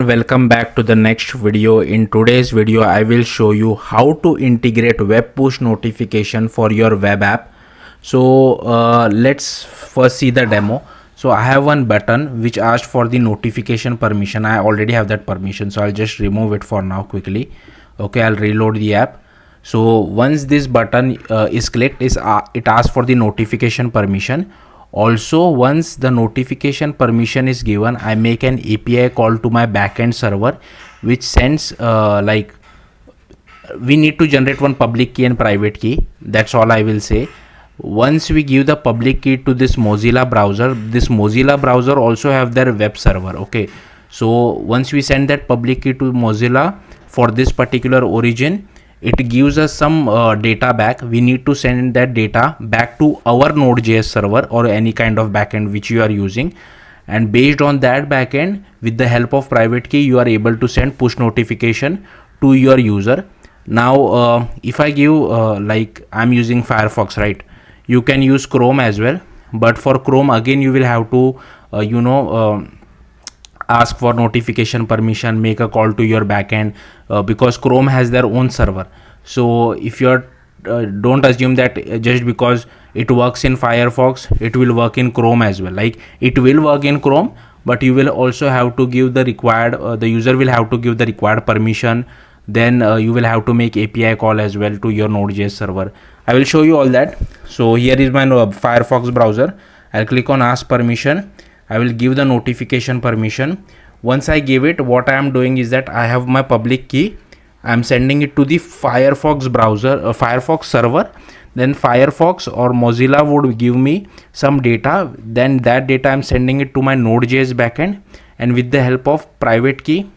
Welcome back to the next video. In today's video I will show you how to integrate web push notification for your web app. So let's first see the demo. So I have one button which asked for the notification permission. I already have that permission, so I'll just remove it for now quickly. Okay, I'll reload the app. So once this button is clicked, it asks for the notification permission. Also, once the notification permission is given, I make an API call to my backend server, which sends we need to generate one public key and private key. That's all I will say. Once we give the public key to this Mozilla browser also have their web server. Okay, so once we send that public key to Mozilla for this particular origin, it gives us some data back. We need to send that data back to our Node.js server or any kind of backend which you are using, and based on that backend, with the help of private key, you are able to send push notification to your user. Now if I give like I'm using Firefox, right? You can use Chrome as well, but for Chrome again you will have to ask for notification permission, make a call to your backend, because Chrome has their own server. So if you're don't assume that just because it works in Firefox it will work in Chrome as well. Like, it will work in Chrome, but you will also have to give the required the user will have to give the required permission. Then you will have to make API call as well to your Node.js server. I will show you all that. So here is my Firefox browser. I'll click on ask permission. I will give the notification permission. Once I give it, what I am doing is that I have my public key. I am sending it to the Firefox browser, Firefox server. Then Firefox or Mozilla would give me some data. Then that data I am sending it to my Node.js backend, and with the help of private key,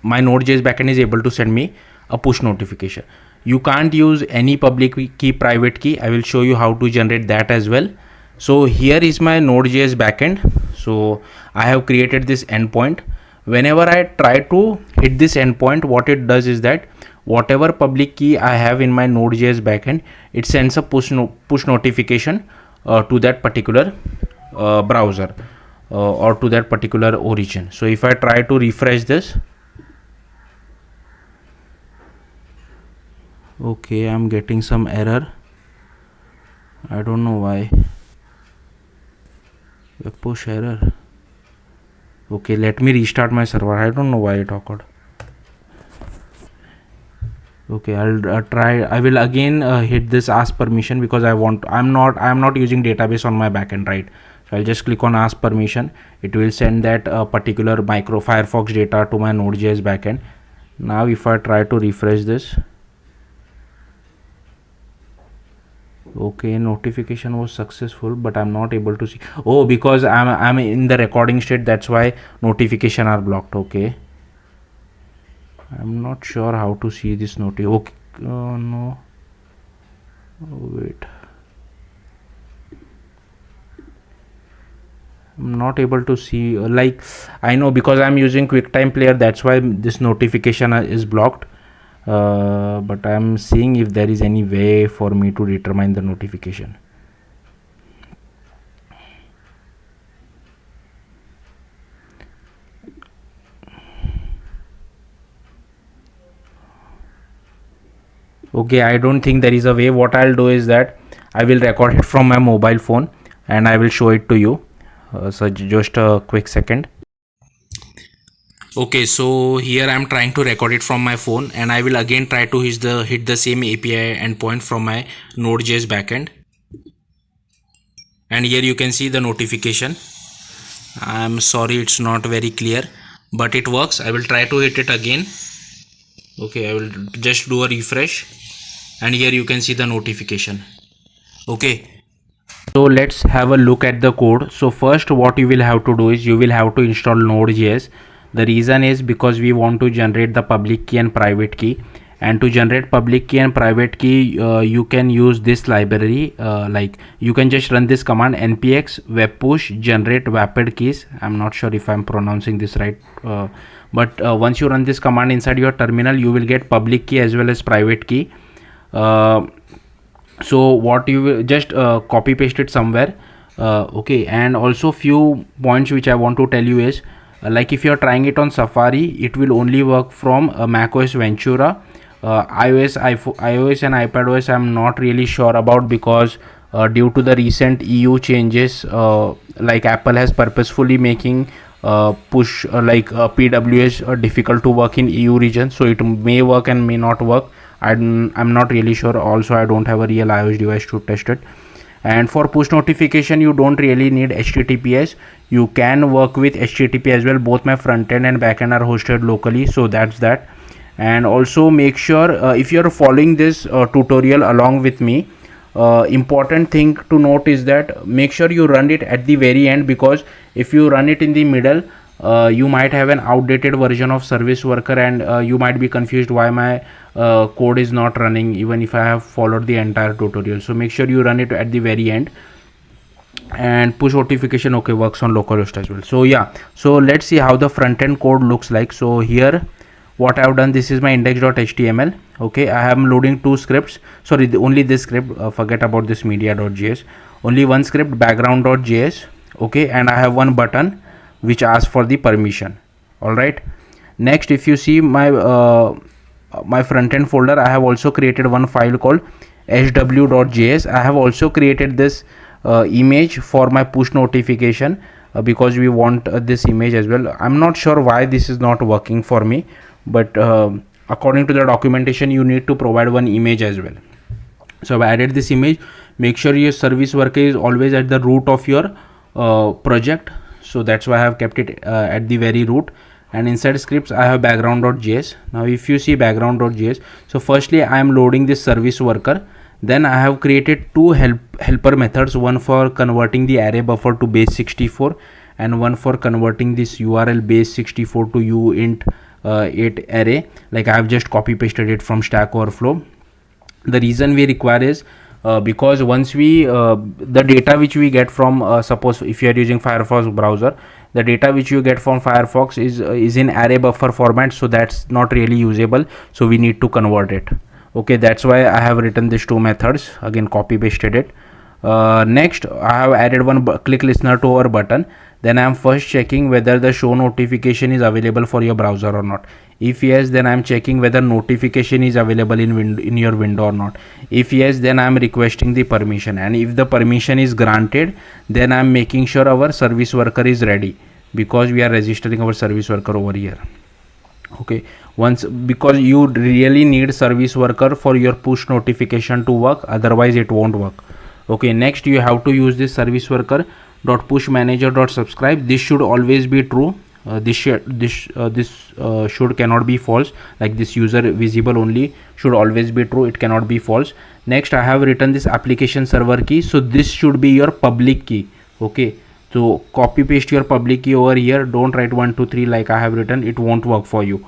my Node.js backend is able to send me a push notification. You can't use any public key, private key. I will show you how to generate that as well. So here is my Node.js backend. So I have created this endpoint. Whenever I try to hit this endpoint, what it does is that whatever public key I have in my Node.js backend, it sends a push notification to that particular browser or to that particular origin. So if I try to refresh this, okay, I'm getting some error. I don't know why. Web push error. Okay, let me restart my server. I don't know why it occurred. Okay, I'll try. I will again hit this ask permission because I'm not using database on my backend, right? So I'll just click on ask permission. It will send that particular micro Firefox data to my Node.js backend. Now if I try to refresh this, okay, notification was successful, but I'm not able to see. Oh, because I'm in the recording state, that's why notification are blocked. Okay, I'm not sure how to see this okay, no, wait, I'm not able to see. Like, I know because I'm using QuickTime Player, that's why this notification is blocked. But I'm seeing if there is any way for me to determine the notification. Okay, I don't think there is a way. What I'll do is that I will record it from my mobile phone and I will show it to you. So just a quick second. Okay, so here I'm trying to record it from my phone, and I will again try to hit the same API endpoint from my Node.js backend. And here you can see the notification. I'm sorry, it's not very clear, but it works. I will try to hit it again. Okay, I will just do a refresh, and here you can see the notification. Okay, so let's have a look at the code. So first, what you will have to do is you will have to install Node.js. The reason is because we want to generate the public key and private key, and to generate public key and private key you can use this library. Like, you can just run this command npx web push generate vapid keys. I'm not sure if I'm pronouncing this right, but once you run this command inside your terminal, you will get public key as well as private key. So what you will just copy paste it somewhere. Okay, and also few points which I want to tell you is Like if you're trying it on Safari, it will only work from macOS Ventura. iOS and iPadOS I'm not really sure about, because due to the recent EU changes, like Apple has purposefully making push PWS difficult to work in EU region, so it may work and may not work. I'm not really sure. Also, I don't have a real iOS device to test it. And for push notification, you don't really need HTTPS. You can work with HTTP as well. Both my front end and back end are hosted locally, so that's that. And also make sure, if you're following this tutorial along with me, important thing to note is that make sure you run it at the very end, because if you run it in the middle, you might have an outdated version of service worker, and you might be confused why my code is not running even if I have followed the entire tutorial. So make sure you run it at the very end. And push notification, okay, works on localhost as well. So yeah, so let's see how the front end code looks like. So here what I have done, this is my index.html. okay, I am loading two scripts. Sorry, only this script, forget about this media.js. Only one script, background.js. okay, and I have one button which asks for the permission. All right, next, if you see my front end folder, I have also created one file called sw.js. I have also created this image for my push notification, because we want this image as well. I'm not sure why this is not working for me, but according to the documentation, you need to provide one image as well. So I've added this image. Make sure your service worker is always at the root of your project, so that's why I have kept it at the very root. And inside scripts, I have background.js. Now if you see background.js, so firstly I am loading this service worker. Then I have created two helper methods, one for converting the array buffer to base 64, and one for converting this URL base 64 to uint 8 array. Like I have just copy pasted it from Stack Overflow. The reason we require is because once we the data which we get from suppose if you are using Firefox browser, the data which you get from Firefox is in array buffer format, so that's not really usable, so we need to convert it. Okay, that's why I have written these two methods, again copy pasted it. Next, I have added one click listener to our button. Then I am first checking whether the show notification is available for your browser or not. If yes, then I am checking whether notification is available in your window or not. If yes, then I am requesting the permission, and if the permission is granted, then I am making sure our service worker is ready, because we are registering our service worker over here. Okay, once, because you really need service worker for your push notification to work, otherwise it won't work. Okay, next you have to use this service worker dot push manager dot subscribe. This should always be true. This should cannot be false, like this user visible only should always be true, it cannot be false. Next, I have written this application server key, so this should be your public key. Okay, so copy paste your public key over here, don't write 1 2 3 like I have written, it won't work for you.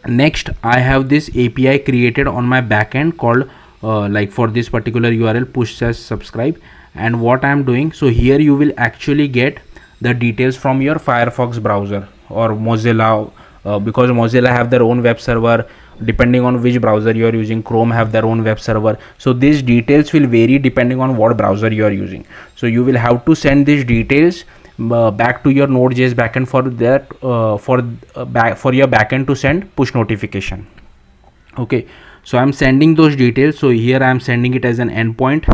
Next, I have this API created on my backend called like for this particular URL push/subscribe. And what I am doing, so here you will actually get the details from your Firefox browser or Mozilla, because Mozilla have their own web server. Depending on which browser you are using, Chrome have their own web server, so these details will vary depending on what browser you are using. So you will have to send these details back to your Node.js backend for that for your backend to send push notification. Okay, so I'm sending those details. So here I'm sending it as an endpoint,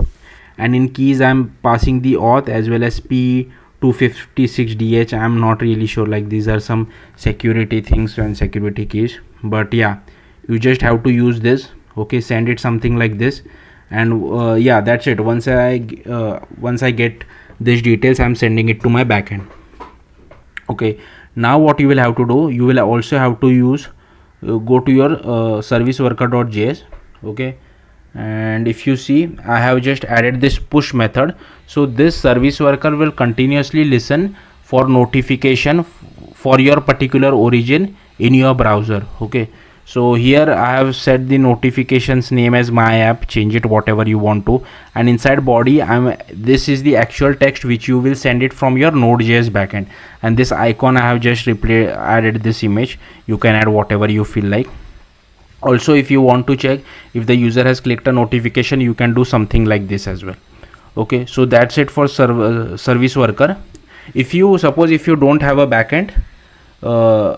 and in keys I'm passing the auth as well as P256DH. I'm not really sure, like these are some security things and security keys, but yeah, you just have to use this. Okay, send it something like this, and yeah, that's it. Once I get these details, I'm sending it to my backend. Okay, now what you will have to do, you will also have to use go to your service worker.js. okay, and if you see, I have just added this push method. So this service worker will continuously listen for notification for your particular origin in your browser. Okay, so here I have set the notifications name as my app, change it whatever you want to, and inside body this is the actual text which you will send it from your Node.js backend. And this icon I have just added this image, you can add whatever you feel like. Also, if you want to check if the user has clicked a notification, you can do something like this as well. Okay, so that's it for service worker. If you suppose if you don't have a backend,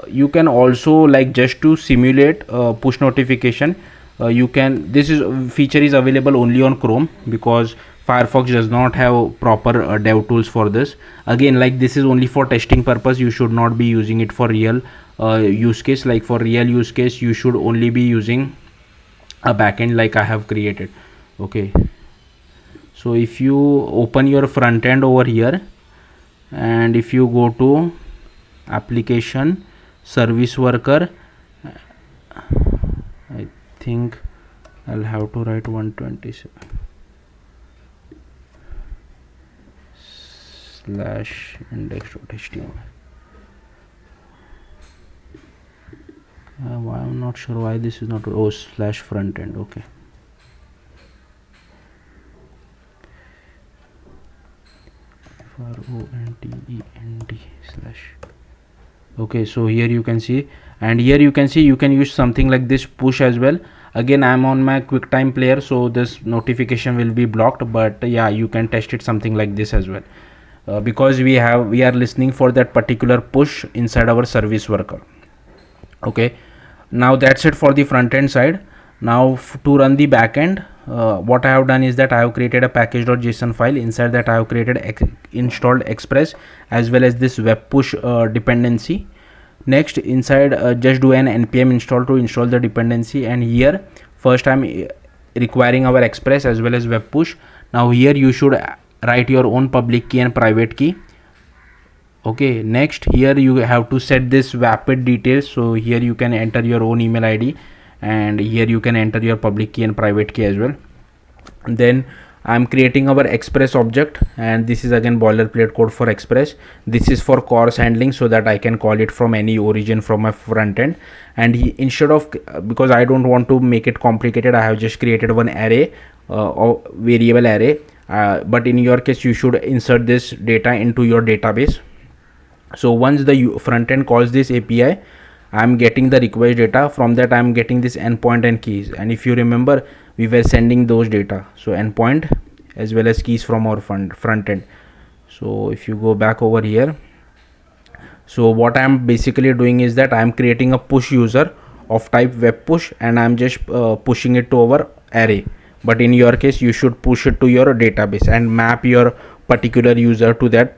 you can also, like, just to simulate push notification, you can, this is feature is available only on Chrome, because Firefox does not have proper dev tools for this. Again, like, this is only for testing purpose. You should not be using it for real use case. Like, for real use case, you should only be using a backend like I have created. Okay, so if you open your front end over here, and if you go to application service worker, I think I'll have to write 127 slash index.html. Why, I'm not sure why this is not, oh, slash front end. Okay, FRONTEND slash. Okay, so here you can see, and here you can see you can use something like this push as well. Again, I'm on my QuickTime player, so this notification will be blocked, but yeah, you can test it something like this as well, because we are listening for that particular push inside our service worker. Okay, now that's it for the front end side. Now to run the back end, what I have done is that I have created a package.json file. Inside that I have created installed Express as well as this web push dependency. Next, inside just do an npm install to install the dependency, and here first I'm requiring our Express as well as web push. Now here you should write your own public key and private key. Okay, next here you have to set this vapid details, so here you can enter your own email ID, and here you can enter your public key and private key as well. And then I'm creating our Express object, and this is again boilerplate code for Express. This is for CORS handling, so that I can call it from any origin from my front end. And instead of, because I don't want to make it complicated, I have just created one array or variable array, but in your case you should insert this data into your database. So once the front end calls this API, I'm getting the request data. From that I'm getting this endpoint and keys, and if you remember, we were sending those data, so endpoint as well as keys from our front end. So if you go back over here, so what I'm basically doing is that I'm creating a push user of type web push, and I'm just pushing it to our array. But in your case you should push it to your database and map your particular user to that,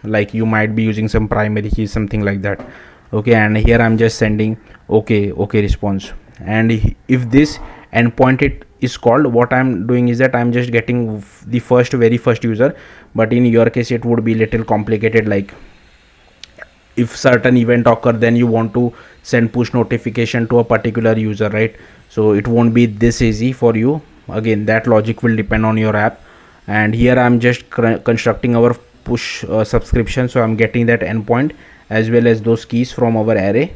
like you might be using some primary key, something like that. Okay, and here I'm just sending okay response, and if this endpoint is called, what I'm doing is that I'm just getting the very first user. But in your case it would be little complicated, like if certain event occur, then you want to send push notification to a particular user, right? So it won't be this easy for you. Again, that logic will depend on your app. And here I'm just constructing our push subscription, so I'm getting that endpoint as well as those keys from our array.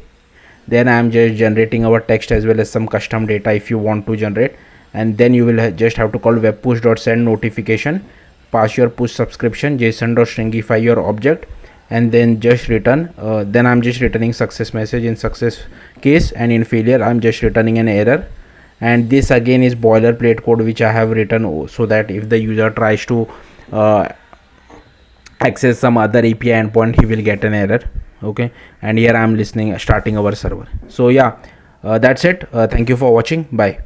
Then I'm just generating our text as well as some custom data if you want to generate, and then you will just have to call web push.send notification, pass your push subscription, json.stringify your object, and then just return. Then I'm just returning success message in success case, and in failure I'm just returning an error. And this again is boilerplate code which I have written, so that if the user tries to access some other API endpoint, he will get an error. Okay, and here I'm starting our server. So yeah, that's it. Thank you for watching. Bye.